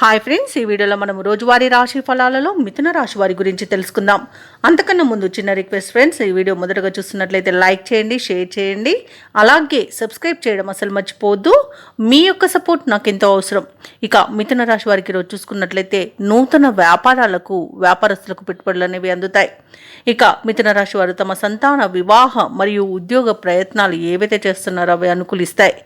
Hi friends, ఈ వీడియోలో మనం రోజువారీ రాశి ఫలాలలో మిథున రాశి వారి గురించి తెలుసుకుందాం. అంతకన్నా ముందు చిన్న రిక్వెస్ట్ ఫ్రెండ్స్, ఈ వీడియో మొదటగా చూస్తున్నట్లయితే లైక్ చేయండి, షేర్ చేయండి, అలాగే సబ్స్క్రైబ్ చేయడం అసలు మర్చిపోవద్దు. మీ యొక్క సపోర్ట్ నాకు ఎంతో అవసరం. ఇక మిథున రాశి వారికి ఈరోజు చూసుకున్నట్లయితే నూతన వ్యాపారస్తులకు పెట్టుబడులు అనేవి అందుతాయి. ఇక మిథున రాశి వారు తమ సంతాన వివాహ మరియు ఉద్యోగ ప్రయత్నాలు ఏవైతే చేస్తున్నారో అవి అనుకూలిస్తాయి.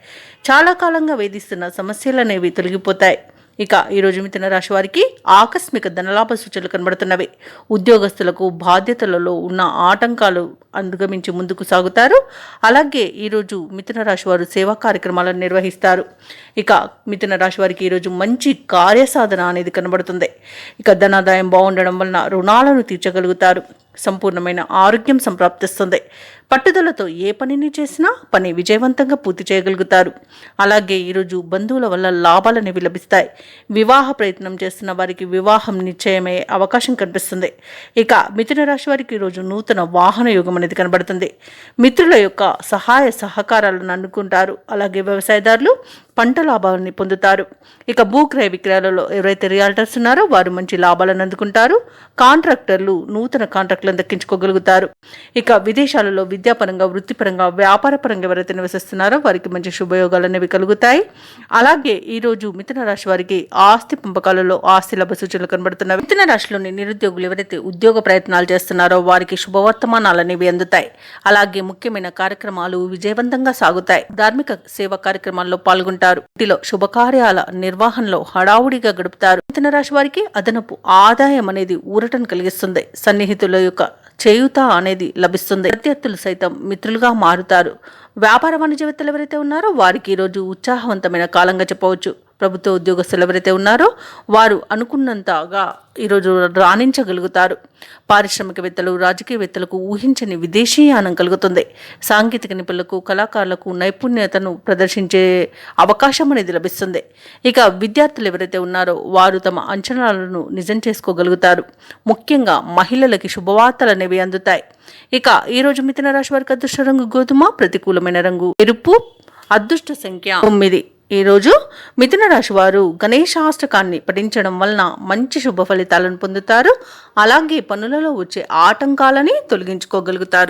చాలా కాలంగా వేధిస్తున్న సమస్యలు అనేవి తొలగిపోతాయి. ఇక ఈరోజు మిథున రాశి వారికి ఆకస్మిక ధనలాభ సూచనలు కనబడుతున్నవి. ఉద్యోగస్తులకు బాధ్యతలలో ఉన్న ఆటంకాలు అధిగమించి ముందుకు సాగుతారు. అలాగే ఈరోజు మిథున రాశి వారు సేవా కార్యక్రమాలను నిర్వహిస్తారు. ఇక మిథున రాశి వారికి ఈరోజు మంచి కార్యసాధన అనేది కనబడుతుంది. ఇక ధనాదాయం బాగుండడం వలన రుణాలను తీర్చగలుగుతారు. సంపూర్ణమైన ఆరోగ్యం సంప్రాప్తిస్తుంది. పట్టుదలతో ఏ పనిని చేసినా పని విజయవంతంగా పూర్తి చేయగలుగుతారు. అలాగే ఈరోజు బంధువుల వల్ల లాభాలనేవి లభిస్తాయి. వివాహ ప్రయత్నం చేస్తున్న వారికి వివాహం నిశ్చయమయ్యే అవకాశం కనిపిస్తుంది. ఇక మిథున రాశి వారికి ఈరోజు నూతన వాహన యోగం అనేది కనబడుతుంది. మిత్రుల యొక్క సహాయ సహకారాలను అందుకుంటారు. అలాగే వ్యవసాయదారులు పంట లాభాలని పొందుతారు. ఇక భూక్రయ విక్రయాలలో ఎవరైతే రియాల్టర్స్ ఉన్నారో వారు మంచి లాభాలను అందుకుంటారు. కాంట్రాక్టర్లు నూతన కాంట్రాక్టులను దక్కించుకోగలుగుతారు. ఇక విదేశాలలో విద్యాపరంగా, వృత్తిపరంగా, వ్యాపారపరంగా ఎవరైతే నివసిస్తున్నారో వారికి మంచి శుభయోగాలు అనేవి కలుగుతాయి. అలాగే ఈరోజు మిథున రాశి వారికి ఆస్తి పంపకాలలో ఆస్తి లాభ సూచనలు కనబడుతున్నాయి. మిథున రాశిలోని నిరుద్యోగులు ఎవరైతే ఉద్యోగ ప్రయత్నాలు చేస్తున్నారో వారికి శుభవర్తమానాలు అనేవి అందుతాయి. అలాగే ముఖ్యమైన కార్యక్రమాలు విజయవంతంగా సాగుతాయి. ధార్మిక సేవా కార్యక్రమాల్లో పాల్గొంటారు. ఇంటిలో శుభకార్యాల నిర్వహణలో హడావుడిగా గడుపుతారు. మిథున రాశి వారికి అదనపు ఆదాయం అనేది ఊరటను కలిగిస్తుంది. సన్నిహితుల యొక్క చేయూత అనేది లభిస్తుంది. ప్రత్యర్థులు సైతం మిత్రులుగా మారుతారు. వ్యాపార వాణిజ్యవేత్తలు ఎవరైతే ఉన్నారో వారికి ఈరోజు ఉత్సాహవంతమైన కాలంగా చెప్పవచ్చు. ప్రభుత్వ ఉద్యోగస్తులు ఎవరైతే ఉన్నారో వారు అనుకున్నంతగా ఈరోజు రాణించగలుగుతారు. పారిశ్రామికవేత్తలు, రాజకీయవేత్తలకు ఊహించని విదేశీయానం కలుగుతుంది. సాంకేతిక నిపుణులకు, కళాకారులకు నైపుణ్యతను ప్రదర్శించే అవకాశం అనేది లభిస్తుంది. ఇక విద్యార్థులు ఎవరైతే ఉన్నారో వారు తమ అంచనాలను నిజం చేసుకోగలుగుతారు. ముఖ్యంగా మహిళలకి శుభవార్తలు అనేవి అందుతాయి. ఇక ఈరోజు మిథున రాశి వారికి అదృష్ట రంగు గోధుమ, ప్రతికూలమైన రంగు ఎరుపు, అదృష్ట సంఖ్య 9. ఈరోజు మిథున రాశి వారు గణేశాష్టకాన్ని పఠించడం వలన మంచి శుభ ఫలితాలను పొందుతారు. అలాగే పనులలో వచ్చే ఆటంకాలని తొలగించుకోగలుగుతారు.